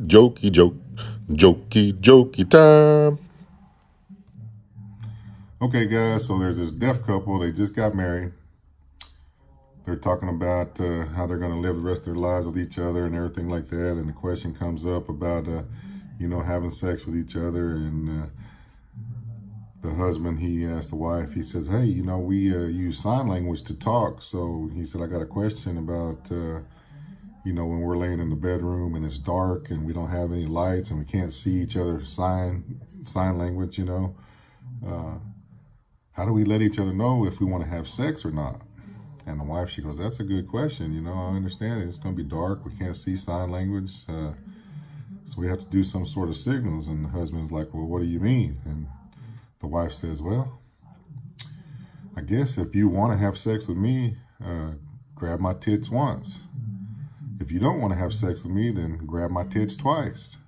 Jokey joke, jokey time. Okay, guys, so there's this deaf couple. They just got married. They're talking about how they're going to live the rest of their lives with each other and everything like that. And the question comes up about, having sex with each other. And the husband, he asked the wife, he says, hey, we use sign language to talk. So he said, I got a question about, when we're laying in the bedroom and it's dark and we don't have any lights and we can't see each other sign language, how do we let each other know if we want to have sex or not? And the wife, she goes, that's a good question. I understand it's going to be dark. We can't see sign language. So we have to do some sort of signals. And the husband's like, well, what do you mean? And the wife says, well, I guess if you want to have sex with me, grab my tits once. If you don't want to have sex with me, then grab my tits twice.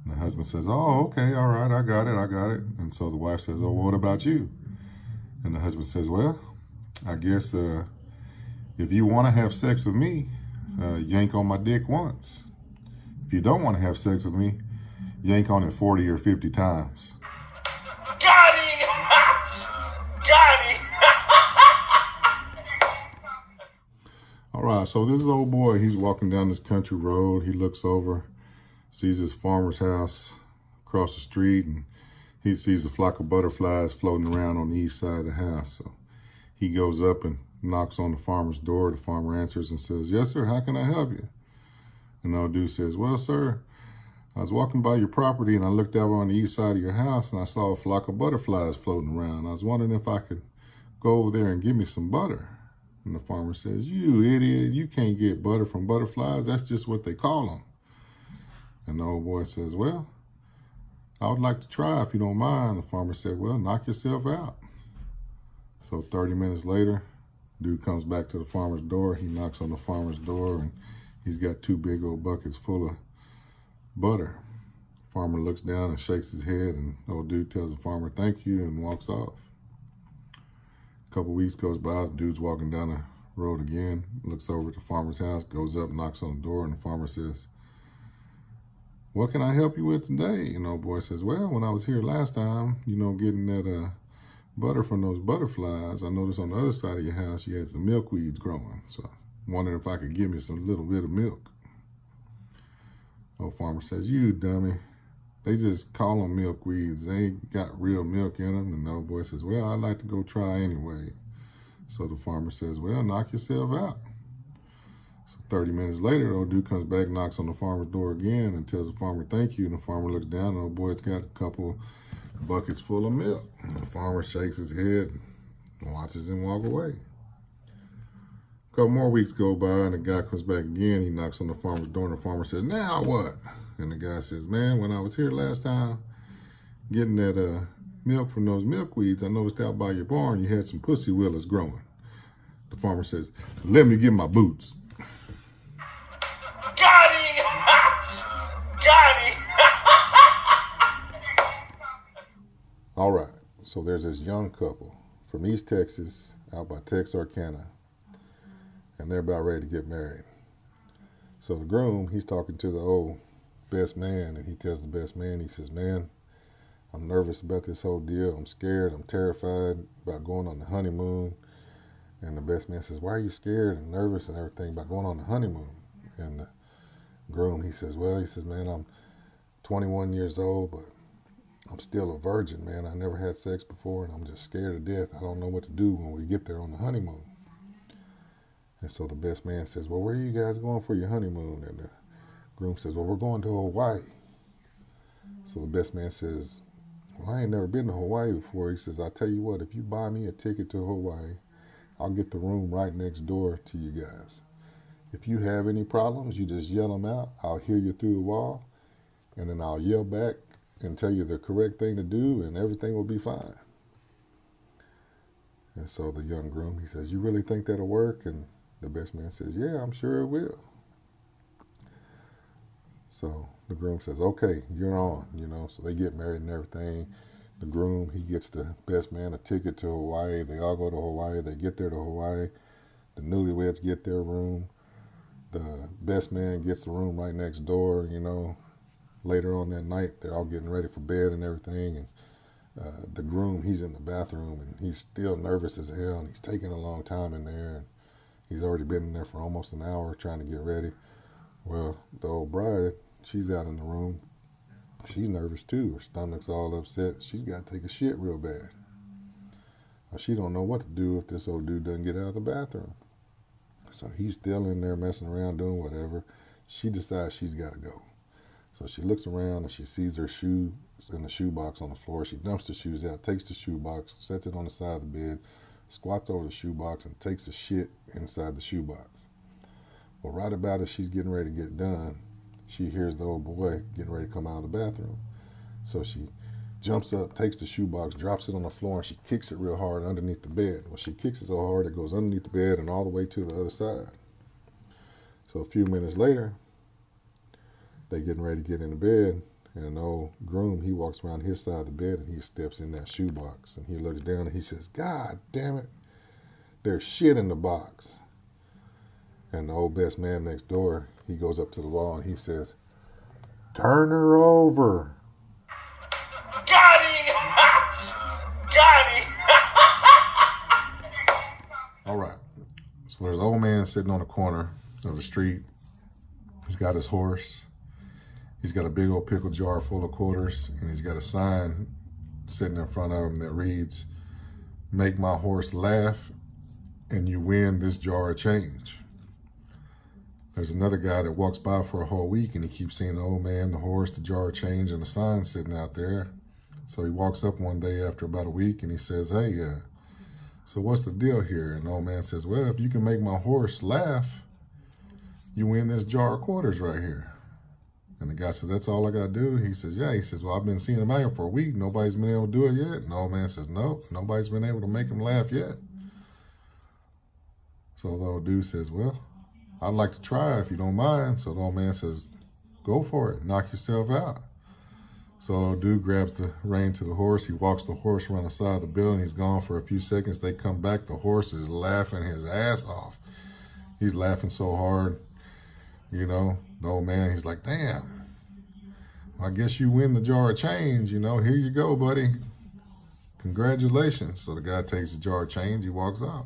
And the husband says, oh, okay, all right, I got it. And so the wife says, oh, well, what about you? And the husband says, well, I guess if you want to have sex with me, yank on my dick once. If you don't want to have sex with me, yank on it 40 or 50 times. Got him! Got him! All right, so this old boy, he's walking down this country road. He looks over, sees his farmer's house across the street, and he sees a flock of butterflies floating around on the east side of the house. So he goes up and knocks on the farmer's door. The farmer answers and says, yes, sir, how can I help you? And the old dude says, well, sir, I was walking by your property and I looked over on the east side of your house and I saw a flock of butterflies floating around. I was wondering if I could go over there and give me some butter. And the farmer says, you idiot, you can't get butter from butterflies. That's just what they call them. And the old boy says, well, I would like to try if you don't mind. The farmer said, well, knock yourself out. So 30 minutes later, dude comes back to the farmer's door. He knocks on the farmer's door and he's got 2 big old buckets full of butter. The farmer looks down and shakes his head, and the old dude tells the farmer, thank you, and walks off. A couple weeks goes by, the dude's walking down the road again, looks over at the farmer's house, goes up, knocks on the door, and the farmer says, what can I help you with today? And the old boy says, well, when I was here last time, getting that butter from those butterflies, I noticed on the other side of your house you had some milkweeds growing. So I wondered if I could give me some little bit of milk. Old farmer says, you dummy. They just call them milkweeds. They ain't got real milk in them. And the old boy says, well, I'd like to go try anyway. So the farmer says, well, knock yourself out. So 30 minutes later, the old dude comes back, knocks on the farmer's door again and tells the farmer, thank you. And the farmer looks down and the old boy's got a couple buckets full of milk. And the farmer shakes his head and watches him walk away. A couple more weeks go by and the guy comes back again. He knocks on the farmer's door and the farmer says, now what? And the guy says, man, when I was here last time getting that milk from those milkweeds, I noticed out by your barn you had some pussy willows growing. The farmer says, let me get my boots. Got him! Got him! All right, so there's this young couple from East Texas out by Texarkana, and they're about ready to get married. So the groom, he's talking to the old best man, and he tells the best man, he says, man, I'm nervous about this whole deal. I'm scared. I'm terrified about going on the honeymoon. And the best man says, why are you scared and nervous and everything about going on the honeymoon? And the groom, he says, man, I'm 21 years old, but I'm still a virgin, man. I never had sex before, and I'm just scared to death. I don't know what to do when we get there on the honeymoon. And so the best man says, well, where are you guys going for your honeymoon? And the groom says, well, we're going to Hawaii. So the best man says, well, I ain't never been to Hawaii before. He says, I'll tell you what, if you buy me a ticket to Hawaii, I'll get the room right next door to you guys. If you have any problems, you just yell them out. I'll hear you through the wall, and then I'll yell back and tell you the correct thing to do, and everything will be fine. And so the young groom, he says, you really think that'll work? And the best man says, yeah, I'm sure it will. So the groom says, okay, you're on, So they get married and everything. The groom, he gets the best man a ticket to Hawaii. They all go to Hawaii. They get there to Hawaii. The newlyweds get their room. The best man gets the room right next door, you know. Later on that night, they're all getting ready for bed and everything. And the groom, he's in the bathroom and he's still nervous as hell. And he's taking a long time in there. And he's already been in there for almost an hour trying to get ready. Well, the old bride, she's out in the room. She's nervous too. Her stomach's all upset. She's got to take a shit real bad. Well, she don't know what to do if this old dude doesn't get out of the bathroom. So he's still in there messing around doing whatever. She decides she's got to go. So she looks around and she sees her shoes in the shoebox on the floor. She dumps the shoes out, takes the shoebox, sets it on the side of the bed, squats over the shoebox, and takes a shit inside the shoebox. Well, right about as she's getting ready to get done, she hears the old boy getting ready to come out of the bathroom. So she jumps up, takes the shoebox, drops it on the floor, and she kicks it real hard underneath the bed. Well, she kicks it so hard it goes underneath the bed and all the way to the other side. So a few minutes later, they getting ready to get in the bed, and the old groom, he walks around his side of the bed and he steps in that shoebox and he looks down and he says, "God damn it, there's shit in the box." And the old best man next door, he goes up to the wall and he says, "Turn her over." Got him! Got him! All right. So there's an old man sitting on the corner of the street. He's got his horse. He's got a big old pickle jar full of quarters, and he's got a sign sitting in front of him that reads, "Make my horse laugh, and you win this jar of change." There's another guy that walks by for a whole week, and he keeps seeing the old man, the horse, the jar of change, and the sign sitting out there. So he walks up one day after about a week, and he says, "Hey, so what's the deal here?" And the old man says, "Well, if you can make my horse laugh, you win this jar of quarters right here." And the guy says, "That's all I got to do?" He says, "Yeah." He says, "Well, I've been seeing him out here for a week. Nobody's been able to do it yet." And the old man says, "Nope, nobody's been able to make him laugh yet." So the old dude says, "Well, I'd like to try if you don't mind." So the old man says, "Go for it. Knock yourself out." So the old dude grabs the rein to the horse. He walks the horse around the side of the building. He's gone for a few seconds. They come back. The horse is laughing his ass off. He's laughing so hard. You know, the old man, he's like, "Damn, I guess you win the jar of change. You know, here you go, buddy. Congratulations." So the guy takes the jar of change. He walks off.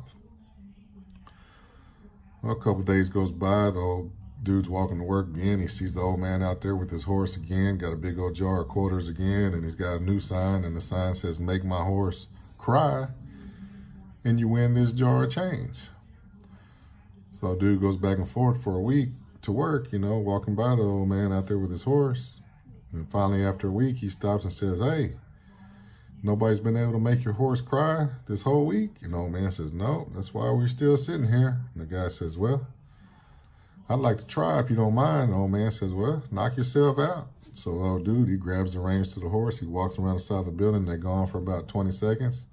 Well, a couple days goes by. The old dude's walking to work again. He sees the old man out there with his horse again, got a big old jar of quarters again, and he's got a new sign, and the sign says, "Make my horse cry, and you win this jar of change." So the dude goes back and forth for a week to work, you know, walking by the old man out there with his horse. And finally, after a week, he stops and says, "Hey, nobody's been able to make your horse cry this whole week?" And the old man says, "No, that's why we're still sitting here." And the guy says, "Well, I'd like to try if you don't mind." The old man says, "Well, knock yourself out." So the old dude, he grabs the reins to the horse. He walks around the side of the building. They're gone for about 20 seconds.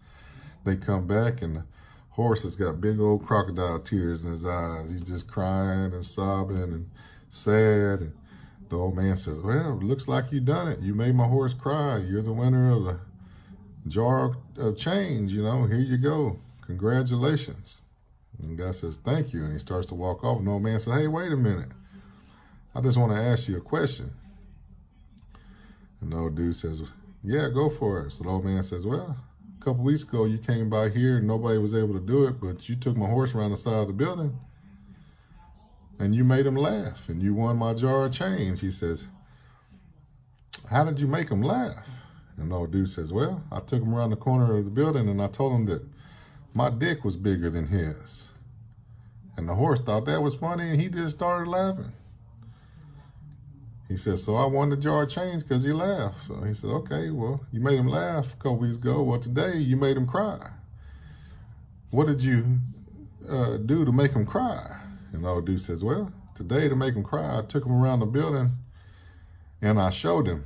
They come back, and the horse has got big old crocodile tears in his eyes. He's just crying and sobbing and sad. And the old man says, "Well, it looks like you done it. You made my horse cry. You're the winner of the jar of change. You know, here you go. Congratulations." And the guy says, "Thank you." And he starts to walk off. And the old man says, "Hey, wait a minute. I just want to ask you a question." And the old dude says, "Yeah, go for it." So the old man says, "Well, a couple weeks ago, you came by here and nobody was able to do it, but you took my horse around the side of the building and you made him laugh and you won my jar of change." He says, "How did you make him laugh?" And the old dude says, "Well, I took him around the corner of the building and I told him that my dick was bigger than his." And the horse thought that was funny and he just started laughing. He says, "So I won the jar of change because he laughed." So he said, "Okay, well, you made him laugh a couple weeks ago. Well, today you made him cry. What did you do to make him cry?" And the old dude says, "Well, today to make him cry, I took him around the building and I showed him."